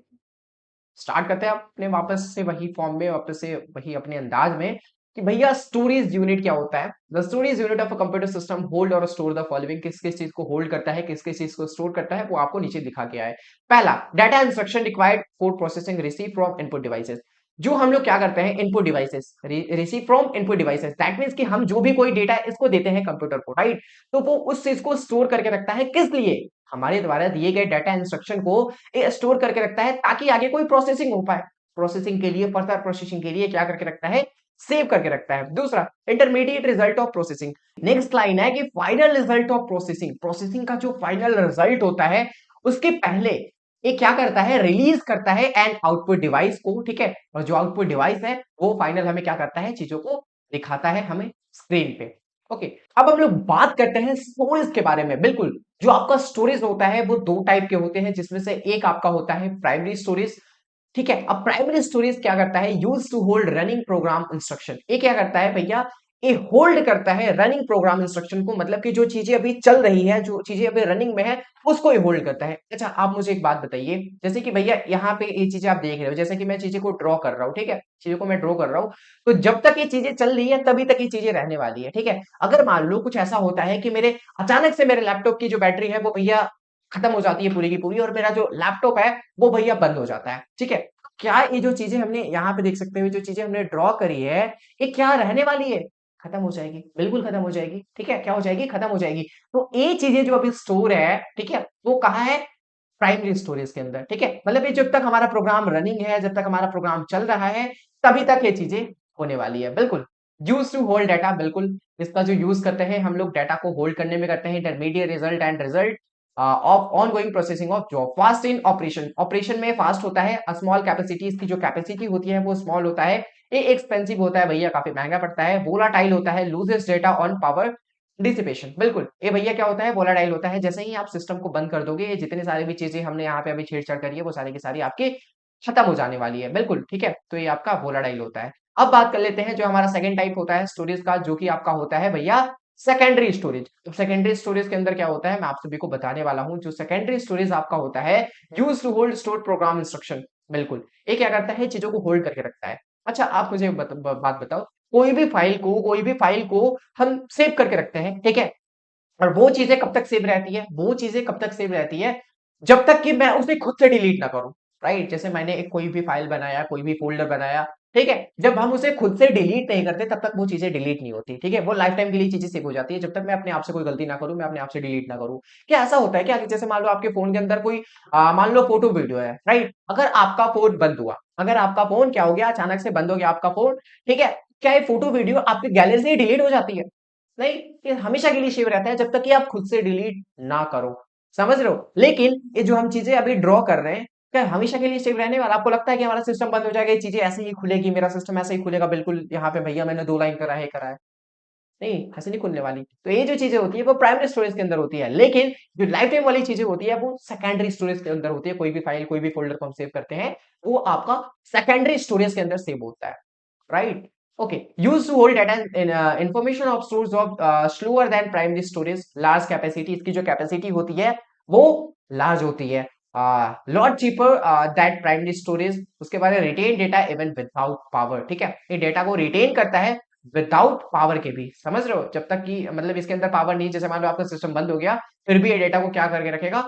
स्टार्ट करते हैं अपने वापस से वही फॉर्म में, वापस से वही अपने अंदाज में, कि भैया स्टोरेज यूनिट क्या होता है। The storage unit of a computer system hold और स्टोर द फॉलोइंग, किस किस चीज को होल्ड करता है, किस किस चीज को स्टोर करता है, वो आपको नीचे दिखा गया है। पहला, data instruction required for processing receive from input devices. जो हम लोग क्या करते हैं, input devices, receive from input devices, that means कि हम जो भी कोई डेटा इसको देते हैं कंप्यूटर को, राइट। तो वो उस चीज को स्टोर करके रखता है, किस लिए, हमारे द्वारा दिए गए डाटा इंस्ट्रक्शन को स्टोर करके रखता है, ताकि आगे कोई प्रोसेसिंग हो पाए। प्रोसेसिंग के लिए, फर्दर प्रोसेसिंग के लिए क्या करके रखता है, सेव करके रखता है। दूसरा, intermediate result of processing. Next line है कि final result of processing, processing का जो फाइनल रिजल्ट होता है उसके पहले ये क्या करता है, रिलीज करता है एंड आउटपुट डिवाइस को, ठीक है। और जो आउटपुट डिवाइस है वो फाइनल हमें क्या करता है, चीजों को दिखाता है हमें स्क्रीन पे। ओके, अब हम लोग बात करते हैं स्टोरेज के बारे में। बिल्कुल, जो आपका स्टोरेज होता है वो दो टाइप के होते हैं, जिसमें से एक आपका होता है प्राइमरी स्टोरेज, ठीक है। अब प्राइमरी स्टोरेज क्या करता है, use to hold running program instruction. ये क्या करता है भैया, ये होल्ड करता है रनिंग प्रोग्राम इंस्ट्रक्शन को, मतलब कि जो चीजें अभी चल रही है, जो चीजें अभी रनिंग में है, उसको ये होल्ड करता है। अच्छा, आप मुझे एक बात बताइए, जैसे कि भैया यहाँ पे ये चीजें आप देख रहे हो, जैसे कि मैं चीजें को ड्रॉ कर रहा हूँ, ठीक है, चीजों को मैं ड्रॉ कर रहा हूँ, तो जब तक ये चीजें चल रही है तभी तक ये चीजें रहने वाली है, ठीक है। अगर मान लो कुछ ऐसा होता है कि मेरे अचानक से मेरे लैपटॉप की जो बैटरी है वो भैया खत्म हो जाती है पूरी की पूरी, और मेरा जो लैपटॉप है वो भैया बंद हो जाता है, ठीक है। क्या ये जो चीजें हमने यहाँ पे देख सकते हो, जो चीजें हमने ड्रॉ करी है, ये क्या रहने वाली है, खत्म हो जाएगी, बिल्कुल खत्म हो जाएगी, ठीक है। क्या हो जाएगी, खत्म हो जाएगी। तो ये चीजें जो अभी स्टोर है, ठीक है, वो कहाँ है, प्राइमरी स्टोरेज के अंदर, ठीक है। मतलब ये जब तक हमारा प्रोग्राम रनिंग है, जब तक हमारा प्रोग्राम चल रहा है, तभी तक ये चीजें होने वाली है। बिल्कुल, यूज टू होल्ड डाटा, बिल्कुल इसका जो यूज करते हैं हम लोग डाटा को होल्ड करने में करते हैं। Intermediate result and result of on going processing of job, fast in operation, operation में फास्ट होता है। स्मॉल कैपेसिटी, इसकी जो कैपेसिटी होती है वो स्मॉल होता है। ये एक्सपेंसिव होता है भैया, काफी महंगा पड़ता है। वोलाटाइल होता है, loses data on power dissipation. बिल्कुल, ये भैया क्या होता है, वोलाटाइल होता है। जैसे ही आप सिस्टम को बंद कर दोगे, ये जितने सारे भी चीजें हमने यहाँ पे अभी छेड़छाड़ करी है वो सारी की सारी आपकी खत्म हो जाने वाली है। बिल्कुल, ठीक है। तो ये आपका वोलाटाइल होता है। अब बात कर लेते हैं जो हमारा सेकंड टाइप होता है स्टोरेज का, जो कि आपका होता है भैया सेकेंडरी स्टोरेज। तो सेकेंडरी स्टोरेज के अंदर क्या होता है, मैं आप सभी को बताने वाला हूं। जो सेकेंडरी स्टोरेज आपका होता है, use to hold store program instruction. बिल्कुल, ये क्या करता है, चीजों को होल्ड करके रखता है। अच्छा, आप मुझे बात बताओ, कोई भी फाइल को हम सेव करके रखते हैं, ठीक है। और वो चीजें कब तक सेव रहती है, वो चीजें कब तक सेव रहती है, जब तक कि मैं उसे खुद से डिलीट ना करूं, राइट। जैसे मैंने एक कोई भी फाइल बनाया, कोई भी फोल्डर बनाया, ठीक है, जब हम उसे खुद से डिलीट नहीं करते तब तक वो चीजें डिलीट नहीं होती, ठीक है। वो लाइफ टाइम के लिए चीजें सेव हो जाती है, जब तक मैं अपने आप से कोई गलती ना करूं, मैं अपने आप से डिलीट ना करूं। क्या ऐसा होता है क्या कि जैसे मान लो आपके फोन के अंदर कोई मान लो फोटो वीडियो है, राइट। अगर आपका फोन बंद हुआ, अगर आपका फोन क्या हो गया, अचानक से बंद हो गया आपका फोन, ठीक है, क्या ये फोटो वीडियो आपकी गैलरी से डिलीट हो जाती है, नहीं। ये हमेशा के लिए सेव रहता है जब तक कि आप खुद से डिलीट ना करो, समझ रहे हो। लेकिन ये जो हम चीजें अभी ड्रॉ कर रहे हैं, क्या हमेशा के लिए सेव रहने वाला, आपको लगता है कि हमारा सिस्टम बंद हो जाएगा, ये चीजें ऐसे ही खुलेगी, मेरा सिस्टम ऐसे ही खुलेगा, बिल्कुल यहाँ पे भैया मैंने 2 लाइन करा है, नहीं, ऐसे नहीं खुलने वाली। तो ये जो चीजें होती है वो प्राइमरी स्टोरेज के अंदर होती है, लेकिन जो लाइफ टाइम वाली चीजें होती है वो सेकेंडरी स्टोरेज के अंदर होती है। कोई भी फाइल, कोई भी फोल्डर को हम सेव करते हैं, वो आपका सेकेंडरी स्टोरेज के अंदर सेव होता है, right. Okay, use to hold data information of source of slower than primary storage, large capacity, इसकी जो कैपेसिटी होती है वो लार्ज होती है, lot cheaper that primary storage. उसके बाद retain data even without power, ठीक है, ये डेटा को रिटेन करता है विदाउट पावर के भी, समझ रहे हो। जब तक कि मतलब इसके अंदर पावर नहीं, जैसे मान लो आपका सिस्टम बंद हो गया, फिर भी ये डेटा को क्या करके रखेगा,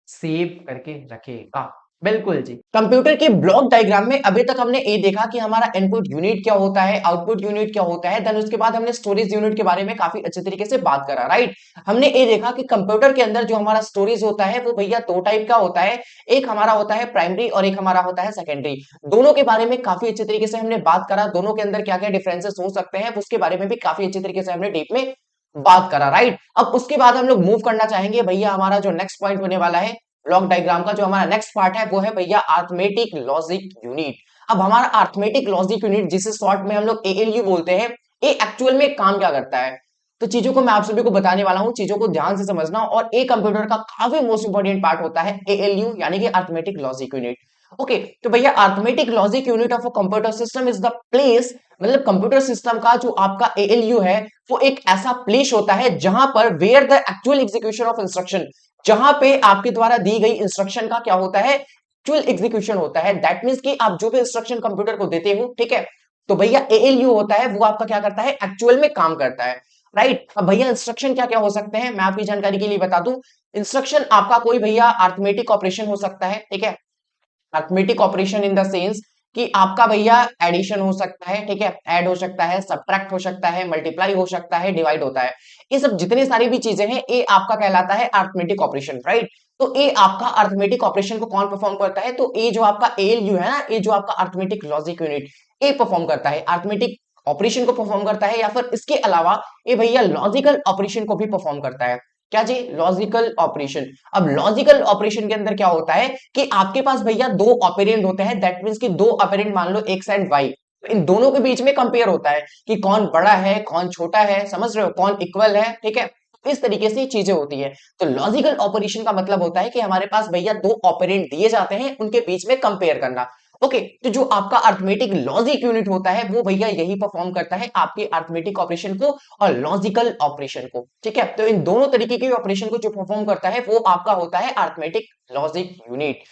सेव करके रखेगा। बिल्कुल जी। कंप्यूटर के ब्लॉक डायग्राम में अभी तक हमने ये देखा कि हमारा इनपुट यूनिट क्या होता है, आउटपुट यूनिट क्या होता है, देन उसके बाद हमने स्टोरेज यूनिट के बारे में काफी अच्छे तरीके से बात करा, राइट। हमने ये देखा कि कंप्यूटर के अंदर जो हमारा स्टोरेज होता है वो भैया दो टाइप का होता है। एक हमारा होता है प्राइमरी और एक हमारा होता है सेकेंडरी। दोनों के बारे में काफी अच्छे तरीके से हमने बात करा, दोनों के अंदर क्या क्या डिफरेंसेस हो सकते हैं उसके बारे में भी काफी अच्छे तरीके से हमने डीप में बात करा, राइट। अब उसके बाद हम लोग मूव करना चाहेंगे भैया, हमारा जो नेक्स्ट पॉइंट होने वाला है ब्लॉक डायग्राम का, जो हमारा नेक्स्ट पार्ट है वो है भैया अरिथमेटिक लॉजिक यूनिट। अब हमारा अरिथमेटिक लॉजिक यूनिट, जिसे शॉर्ट में हम लोग एएलयू बोलते हैं, ये एक्चुअल में काम क्या करता है, तो चीजों को मैं आप सभी को बताने वाला हूं, चीजों को ध्यान से समझना। और ए कंप्यूटर का काफी मोस्ट इंपॉर्टेंट पार्ट होता है एएलयू, यानी कि अरिथमेटिक लॉजिक यूनिट। ओके, तो भैया arithmetic logic unit of a computer system is the place, मतलब कंप्यूटर सिस्टम का जो आपका एएलयू है वो एक ऐसा प्लेस होता है जहां पर where the actual execution of instruction, जहां पे आपके द्वारा दी गई इंस्ट्रक्शन का क्या होता है, एक्चुअल एग्जीक्यूशन होता है। दैट मींस कि आप जो भी इंस्ट्रक्शन कंप्यूटर को देते हो, ठीक है, तो भैया एएलयू होता है वो आपका क्या करता है, एक्चुअल में काम करता है, राइट। अब भैया इंस्ट्रक्शन क्या क्या हो सकते हैं, मैं आपकी जानकारी के लिए बता दूं। इंस्ट्रक्शन आपका कोई भैया अरिथमेटिक ऑपरेशन हो सकता है, ठीक है, arithmetic operation in the sense कि आपका भैया एडिशन हो सकता है, ठीक है, ऐड हो सकता है, सब्ट्रैक्ट हो सकता है, मल्टीप्लाई हो सकता है, डिवाइड होता है। ये सब जितनी सारी भी चीजें हैं ये आपका कहलाता है अरिथमेटिक ऑपरेशन, राइट। तो ये आपका अरिथमेटिक ऑपरेशन को कौन परफॉर्म करता है, तो ये जो आपका एएलयू है ना, ये जो आपका अरिथमेटिक लॉजिक यूनिट, ये परफॉर्म करता है, अरिथमेटिक ऑपरेशन को परफॉर्म करता है, या फिर इसके अलावा ये भैया लॉजिकल ऑपरेशन को भी परफॉर्म करता है। क्या जी, लॉजिकल ऑपरेशन। अब लॉजिकल ऑपरेशन के अंदर क्या होता है कि आपके पास भैया दो ऑपरेंड होते हैं, दैट मींस कि दो ऑपरेंड मान लो एक्स एंड वाई, इन दोनों के बीच में कंपेयर होता है कि कौन बड़ा है कौन छोटा है, समझ रहे हो, कौन इक्वल है, ठीक है। इस तरीके से चीजें होती है। तो लॉजिकल ऑपरेशन का मतलब होता है कि हमारे पास भैया दो ऑपरेंड दिए जाते हैं, उनके बीच में कंपेयर करना। ओके, तो जो आपका अरिथमेटिक लॉजिक यूनिट होता है वो भैया यही परफॉर्म करता है, आपके अरिथमेटिक ऑपरेशन को और लॉजिकल ऑपरेशन को, ठीक है। तो इन दोनों तरीके के ऑपरेशन को जो परफॉर्म करता है वो आपका होता है arithmetic logic unit.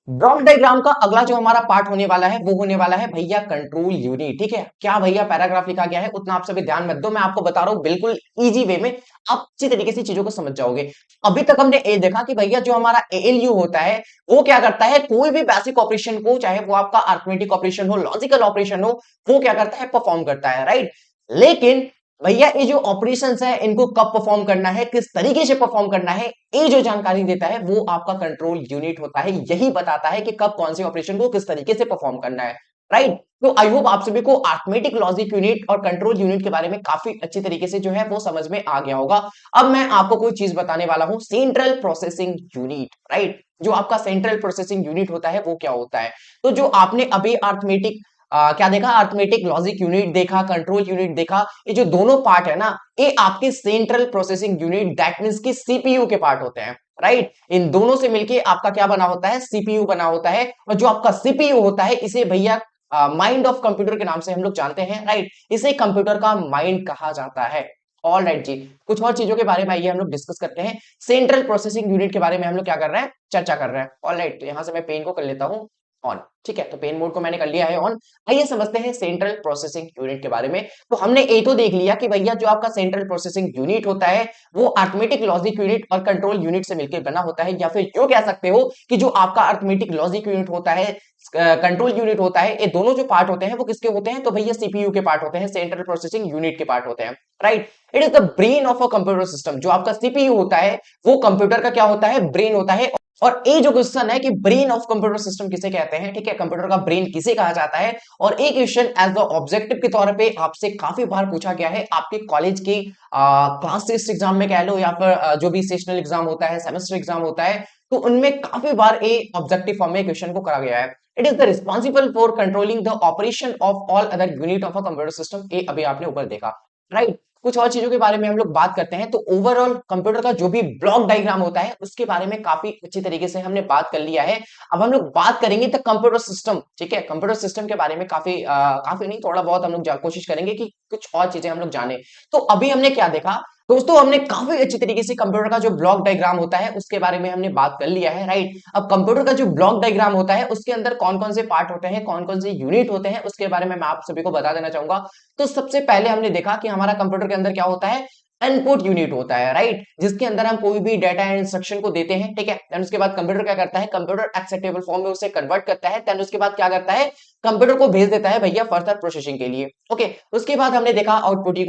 Block diagram का अगला जो हमारा पार्ट होने वाला है वो होने वाला है भैया कंट्रोल यूनिट, ठीक है। क्या भैया पैराग्राफ लिखा गया है उतना आप सभी ध्यान मत दो, मैं आपको बता रहा हूं बिल्कुल इजी वे में, आप अच्छी तरीके से चीजों को समझ जाओगे। अभी तक हमने ये देखा कि भैया जो हमारा एएलयू होता है वो क्या करता है, कोई भी बेसिक ऑपरेशन को, चाहे वो आपका अरिथमेटिक ऑपरेशन हो, लॉजिकल ऑपरेशन हो, वो क्या करता है, परफॉर्म करता है, राइट। लेकिन भैया ये जो ऑपरेशंस है इनको कब परफॉर्म करना है, किस तरीके से परफॉर्म करना है, ये जो जानकारी देता है वो आपका कंट्रोल यूनिट होता है। यही बताता है कि कब कौन से ऑपरेशन को किस तरीके से परफॉर्म करना है, राइट। तो आई होप आप सभी को अरिथमेटिक लॉजिक यूनिट और कंट्रोल यूनिट के बारे में काफी अच्छी तरीके से जो है वो समझ में आ गया होगा। अब मैं आपको कोई चीज बताने वाला हूं, सेंट्रल प्रोसेसिंग यूनिट, राइट। जो आपका सेंट्रल प्रोसेसिंग यूनिट होता है वो क्या होता है, तो जो आपने अभी अरिथमेटिक क्या देखा, अरिथमेटिक लॉजिक यूनिट देखा, कंट्रोल यूनिट देखा, ये जो दोनों पार्ट है ना, ये आपके central processing unit, that means कि सीपीयू के पार्ट होते हैं, राइट। इन दोनों से मिलके आपका क्या बना होता है, सीपीयू बना होता है। और जो आपका सीपीयू होता है इसे भैया माइंड ऑफ कंप्यूटर के नाम से हम लोग जानते हैं, राइट। इसे कंप्यूटर का माइंड कहा जाता है। ऑल राइट जी, कुछ और चीजों के बारे में आइए हम लोग डिस्कस करते हैं। सेंट्रल प्रोसेसिंग यूनिट के बारे में हम लोग क्या कर रहे हैं, चर्चा कर रहे हैं। ऑल राइट, तो यहां से मैं पेन को कर लेता हूं ऑन, ठीक है, तो पेन मोड को मैंने कर लिया है ऑन। आइए समझते हैं सेंट्रल प्रोसेसिंग यूनिट के बारे में। तो हमने ये तो देख लिया कि भैया जो आपका सेंट्रल प्रोसेसिंग यूनिट होता है वो अरिथमेटिक लॉजिक यूनिट और कंट्रोल यूनिट से मिलकर बना होता है, या फिर यूं कह सकते हो कि जो आपका अरिथमेटिक लॉजिक यूनिट होता है, कंट्रोल यूनिट होता है, ये दोनों जो पार्ट होते हैं वो किसके होते हैं, तो भैया सीपीयू के पार्ट होते हैं, सेंट्रल प्रोसेसिंग यूनिट के पार्ट होते हैं, right. It is the brain of a computer system. जो आपका सीपीयू होता है वो कंप्यूटर का क्या होता है, ब्रेन होता है। और ये जो क्वेश्चन है कि ब्रेन ऑफ कंप्यूटर सिस्टम किसे कहते हैं, ठीक है, कंप्यूटर का ब्रेन किसे कहा जाता है, और एक क्वेश्चन एज द ऑब्जेक्टिव के तौर पे आपसे काफी बार पूछा गया है आपके कॉलेज की क्लास टेस्ट एग्जाम में कह लो, या फिर जो भी सेशनल एग्जाम होता है, सेमेस्टर एग्जाम होता है, तो उनमें काफी बार ये ऑब्जेक्टिव फॉर्म में क्वेश्चन को करा गया है। It is the responsible for controlling the operation of all other unit of a computer system, ये अभी आपने ऊपर देखा, राइट। कुछ और चीजों के बारे में हम लोग बात करते हैं। तो ओवरऑल कंप्यूटर का जो भी ब्लॉक डायग्राम होता है उसके बारे में काफी अच्छी तरीके से हमने बात कर लिया है। अब हम लोग बात करेंगे द कंप्यूटर सिस्टम, ठीक है, कंप्यूटर सिस्टम के बारे में काफी नहीं, थोड़ा बहुत हम लोग कोशिश करेंगे कि कुछ और चीजें हम लोग जाने। तो अभी हमने क्या देखा दोस्तों, हमने काफी अच्छी तरीके से कंप्यूटर का जो ब्लॉक डायग्राम होता है उसके बारे में हमने बात कर लिया है, राइट। अब कंप्यूटर का जो ब्लॉक डायग्राम होता है उसके अंदर कौन कौन से पार्ट होते हैं, कौन कौन से यूनिट होते हैं, उसके बारे में मैं आप सभी को बता देना चाहूंगा। तो सबसे पहले हमने देखा कि हमारा कंप्यूटर के अंदर क्या होता है, इनपुट यूनिट होता है, राइट, जिसके अंदर हम कोई भी डाटा एंड इंस्ट्रक्शन को देते हैं, ठीक है। देन उसके बाद कंप्यूटर क्या करता है, कंप्यूटर एक्सेप्टेबल फॉर्म में उसे कन्वर्ट करता है। देन उसके बाद क्या करता है, कंप्यूटर को भेज देता है भैया फर्दर प्रोसेसिंग के लिए। ओके, उसके बाद हमने देखा आउटपुटिंग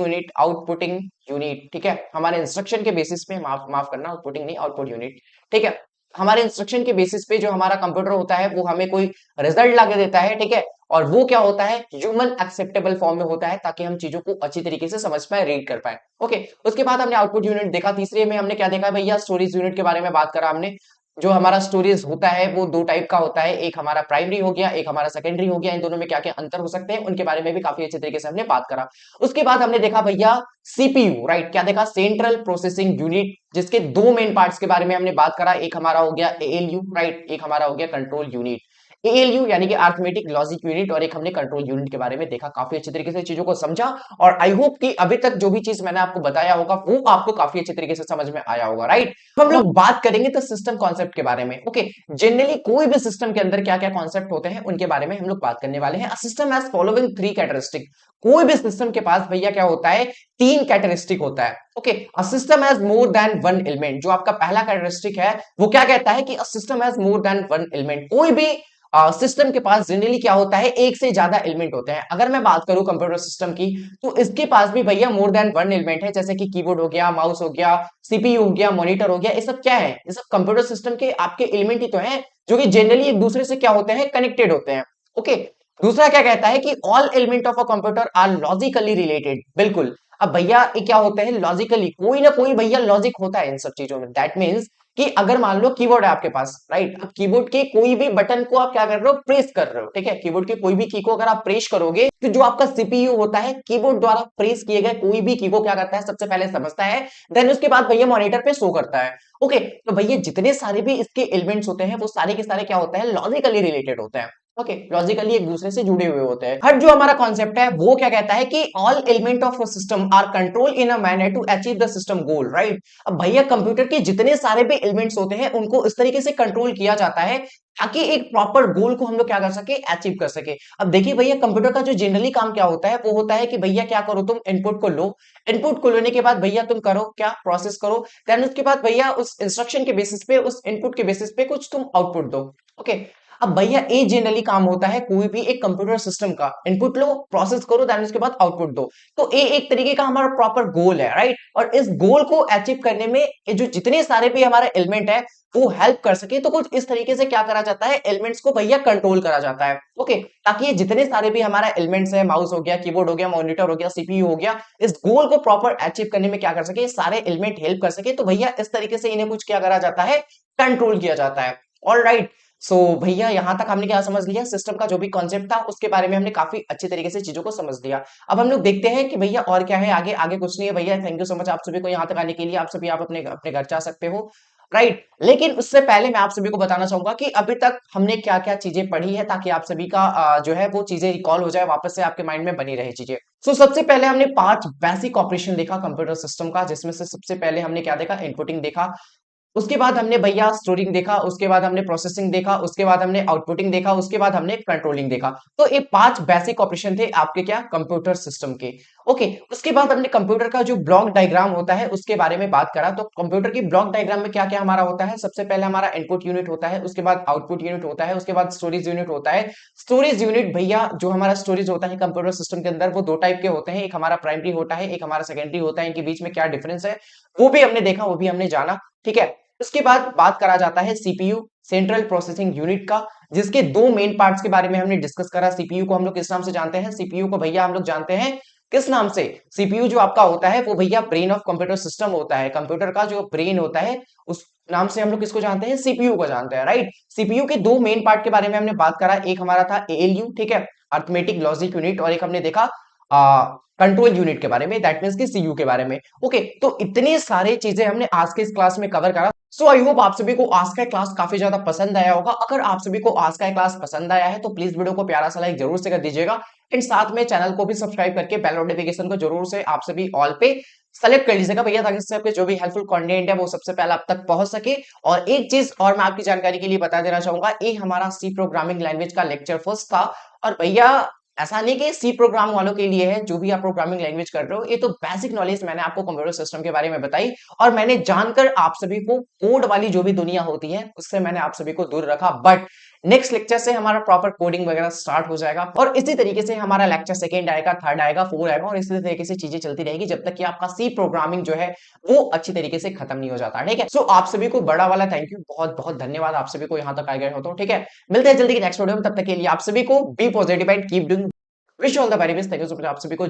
यूनिट, ठीक है, हमारे इंस्ट्रक्शन के बेसिस पे, माफ माफ करना, आउटपुटिंग नहीं, आउटपुट यूनिट, ठीक है। हमारे इंस्ट्रक्शन के बेसिस पे जो हमारा कंप्यूटर होता है वो हमें कोई रिजल्ट लाके देता है, ठीक है, और वो क्या होता है, ह्यूमन एक्सेप्टेबल फॉर्म में होता है, ताकि हम चीजों को अच्छी तरीके से समझ पाए, रीड कर पाए। ओके, उसके बाद हमने आउटपुट यूनिट देखा। तीसरे में हमने क्या देखा भैया, स्टोरेज यूनिट के बारे में बात करा हमने। जो हमारा स्टोरेज होता है वो दो टाइप का होता है, एक हमारा प्राइमरी हो गया, एक हमारा सेकेंडरी हो गया। इन दोनों में क्या क्या अंतर हो सकते हैं उनके बारे में भी काफी अच्छे तरीके से हमने बात करा। उसके बाद हमने देखा भैया सीपीयू, राइट, क्या देखा, सेंट्रल प्रोसेसिंग यूनिट, जिसके दो मेन पार्ट्स के बारे में हमने बात करा। एक हमारा हो गया एएलयू, राइट, एक हमारा हो गया कंट्रोल यूनिट। एएलयू यानी कि अरिथमेटिक लॉजिक यूनिट, और एक हमने कंट्रोल यूनिट के बारे में देखा। काफी अच्छे तरीके से चीजों को समझा, और आई होप कि अभी तक जो भी चीज मैंने आपको बताया होगा वो आपको काफी अच्छे तरीके से समझ में आया होगा, राइट। तो हम लोग बात करेंगे तो सिस्टम कॉन्सेप्ट के बारे में। ओके, जनरली कोई भी सिस्टम के अंदर क्या क्या कॉन्सेप्ट होते हैं उनके बारे में हम लोग बात करने वाले हैं। System has following three characteristic. कोई भी सिस्टम के पास भैया क्या होता है, तीन कैरेक्टरिस्टिक होता है। Okay, a system has more than one element. जो आपका पहला कैरेक्टरिस्टिक है वो क्या कहता है कि a system has more than one element. कोई भी सिस्टम के पास जनरली क्या होता है, एक से ज्यादा एलिमेंट होते हैं। अगर मैं बात करूं कंप्यूटर सिस्टम की, तो इसके पास भी भैया मोर देन वन एलिमेंट है, जैसे कि कीबोर्ड हो गया, माउस हो गया, सीपीयू हो गया, मॉनिटर हो गया। ये सब क्या है, ये सब कंप्यूटर सिस्टम के आपके एलिमेंट ही तो हैं, जो कि जनरली एक दूसरे से क्या होते हैं, कनेक्टेड होते हैं। ओके, दूसरा क्या कहता है कि all element of a computer are logically related. बिल्कुल, अब भैया ये क्या होते हैं, लॉजिकली, कोई ना कोई भैया लॉजिक होता है इन सब चीजों में। दैट मीन्स कि अगर मान लो कीबोर्ड है आपके पास, राइट, अब कीबोर्ड के कोई भी बटन को आप क्या कर रहे हो, प्रेस कर रहे हो, ठीक है। कीबोर्ड के कोई भी की को अगर आप प्रेस करोगे तो जो आपका सीपीयू होता है, कीबोर्ड द्वारा प्रेस किए गए कोई भी की को क्या करता है, सबसे पहले समझता है, देन उसके बाद भैया मॉनिटर पे शो करता है। ओके, तो भैया जितने सारे भी इसके एलिमेंट्स होते हैं वो सारे के सारे क्या होते हैं, लॉजिकली रिलेटेड होते हैं। ओके, लॉजिकली एक दूसरे से जुड़े हुए होते हैं। हर जो हमारा कॉन्सेप्ट है वो क्या कहता है कि all element of system are control in a manner to achieve the system goal, right. अब भैया कंप्यूटर के जितने सारे भी एलिमेंट्स होते हैं उनको इस तरीके से कंट्रोल किया जाता है ताकि एक प्रॉपर गोल को हम लोग क्या कर सके, अचीव कर सके। अब देखिए भैया कंप्यूटर का जो जनरली काम क्या होता है, वो होता है कि भैया क्या करो, तुम इनपुट को लो, इनपुट को लेने के बाद भैया तुम करो क्या, प्रोसेस करो, देन उसके बाद भैया उस इंस्ट्रक्शन के बेसिस पे, उस इनपुट के बेसिस पे कुछ तुम आउटपुट दो। ओके, अब भैया ये जनरली काम होता है कोई भी एक कंप्यूटर सिस्टम का, इनपुट लो, प्रोसेस करो, देन उसके बाद आउटपुट दो। तो ये एक तरीके का हमारा प्रॉपर गोल है, राइट। और इस गोल को अचीव करने में ये जो जितने सारे भी हमारे एलिमेंट है वो हेल्प कर सके, तो कुछ इस तरीके से क्या करा जाता है, एलिमेंट्स को भैया कंट्रोल करा जाता है। ओके, ताकि ये जितने सारे भी हमारा एलिमेंट्स है, माउस हो गया, कीबोर्ड हो गया, मॉनिटर हो गया, सीपीयू हो गया, इस गोल को प्रॉपर अचीव करने में क्या कर सके, सारे एलिमेंट हेल्प कर सके। तो भैया इस तरीके से इन्हें कुछ क्या करा जाता है, कंट्रोल किया जाता है। ऑल राइट, सो भैया यहां तक हमने क्या समझ लिया, सिस्टम का जो भी कॉन्सेप्ट था उसके बारे में हमने काफी अच्छे तरीके से चीजों को समझ लिया। अब हम लोग देखते हैं कि भैया और क्या है आगे। आगे कुछ नहीं है भैया, थैंक यू सो मच आप सभी को यहाँ तक आने के लिए। आप सभी आप अपने अपने घर जा सकते हो, राइट। लेकिन उससे पहले मैं आप सभी को बताना चाहूंगा कि अभी तक हमने क्या क्या चीजें पढ़ी है, ताकि आप सभी का जो है वो चीजें रिकॉल हो जाए, वापस से आपके माइंड में बनी रहे चीजें। सो सबसे पहले हमने 5 बेसिक ऑपरेशन देखा कंप्यूटर सिस्टम का, जिसमें से सबसे पहले हमने क्या देखा, इनपुटिंग देखा। उसके बाद हमने भैया स्टोरिंग देखा, उसके बाद हमने प्रोसेसिंग देखा, उसके बाद हमने आउटपुटिंग देखा, उसके बाद हमने कंट्रोलिंग देखा। तो ये 5 बेसिक ऑपरेशन थे आपके क्या, कंप्यूटर सिस्टम के। ओके, उसके बाद हमने कंप्यूटर का जो ब्लॉक डायग्राम होता है उसके बारे में बात करा। तो कंप्यूटर की ब्लॉक डायग्राम में क्या क्या हमारा होता है, सबसे पहले हमारा इनपुट यूनिट होता है, उसके बाद आउटपुट यूनिट होता है, उसके बाद स्टोरेज यूनिट होता है। स्टोरेज यूनिट भैया जो हमारा स्टोरेज होता है कंप्यूटर सिस्टम के अंदर वो दो टाइप के होते हैं, एक हमारा प्राइमरी होता है, एक हमारा सेकेंडरी होता है। इनके बीच में क्या डिफरेंस है वो भी हमने देखा, वो भी हमने जाना, ठीक है। उसके बाद बात करा जाता है सीपीयू, सेंट्रल प्रोसेसिंग यूनिट का, जिसके दो मेन पार्ट्स के बारे में हमने डिस्कस करा। सीपीयू को हम लोग किस नाम से जानते हैं, सीपीयू को भैया हम लोग जानते हैं किस नाम से, सीपीयू जो आपका होता है वो भैया ब्रेन ऑफ कंप्यूटर सिस्टम होता है। कंप्यूटर का जो ब्रेन होता है उस नाम से हम लोग किसको जानते हैं, सीपीयू को जानते हैं, राइट। सीपीयू के दो मेन पार्ट के बारे में हमने बात करा, एक हमारा था एएलयू, ठीक है, अरिथमेटिक लॉजिक यूनिट, और एक हमने देखा कंट्रोल यूनिट के बारे में, दैट मींस कि सीयू के बारे में। ओके, तो इतनी सारी चीजें हमने आज के इस क्लास में कवर करा। सो आई होप आप सभी को आज का क्लास काफी ज्यादा पसंद आया होगा। अगर आप सभी को आज का क्लास पसंद आया है तो प्लीज वीडियो को प्यारा सा लाइक जरूर से कर दीजिएगा, एंड साथ में चैनल को भी सब्सक्राइब करके बेल नोटिफिकेशन को जरूर से आप सभी ऑल पे सेलेक्ट कर लीजिएगा भैया, ताकि इससे आपके जो भी हेल्पफुल कंटेंट है वो सबसे पहले आप तक पहुंच सके। और एक चीज और मैं आपकी जानकारी के लिए बता देना चाहूंगा, ये हमारा सी प्रोग्रामिंग लैंग्वेज का लेक्चर फर्स्ट था, और भैया ऐसा नहीं कि सी प्रोग्राम वालों के लिए है, जो भी आप प्रोग्रामिंग लैंग्वेज कर रहे हो, ये तो बेसिक नॉलेज मैंने आपको कंप्यूटर सिस्टम के बारे में बताई और मैंने जानकर आप सभी को कोड वाली जो भी दुनिया होती है उससे मैंने आप सभी को दूर रखा। बट नेक्स्ट लेक्चर से हमारा प्रॉपर कोडिंग वगैरह स्टार्ट हो जाएगा और इसी तरीके से हमारा लेक्चर सेकंड आएगा, थर्ड आएगा, फोर आएगा और इसी तरीके से चीजें चलती रहेगी जब तक कि आपका सी प्रोग्रामिंग जो है वो अच्छी तरीके से खत्म नहीं हो जाता। ठीक है, सो आप सभी को बड़ा वाला थैंक यू, बहुत बहुत धन्यवाद आप सभी को यहाँ तक आए गए हो तो। ठीक है, मिलते हैं जल्दी नेक्स्ट वीडियो में, तब तक के लिए आप सभी को be positive and keep doing, wish all the very best, thank you so much आप सभी को।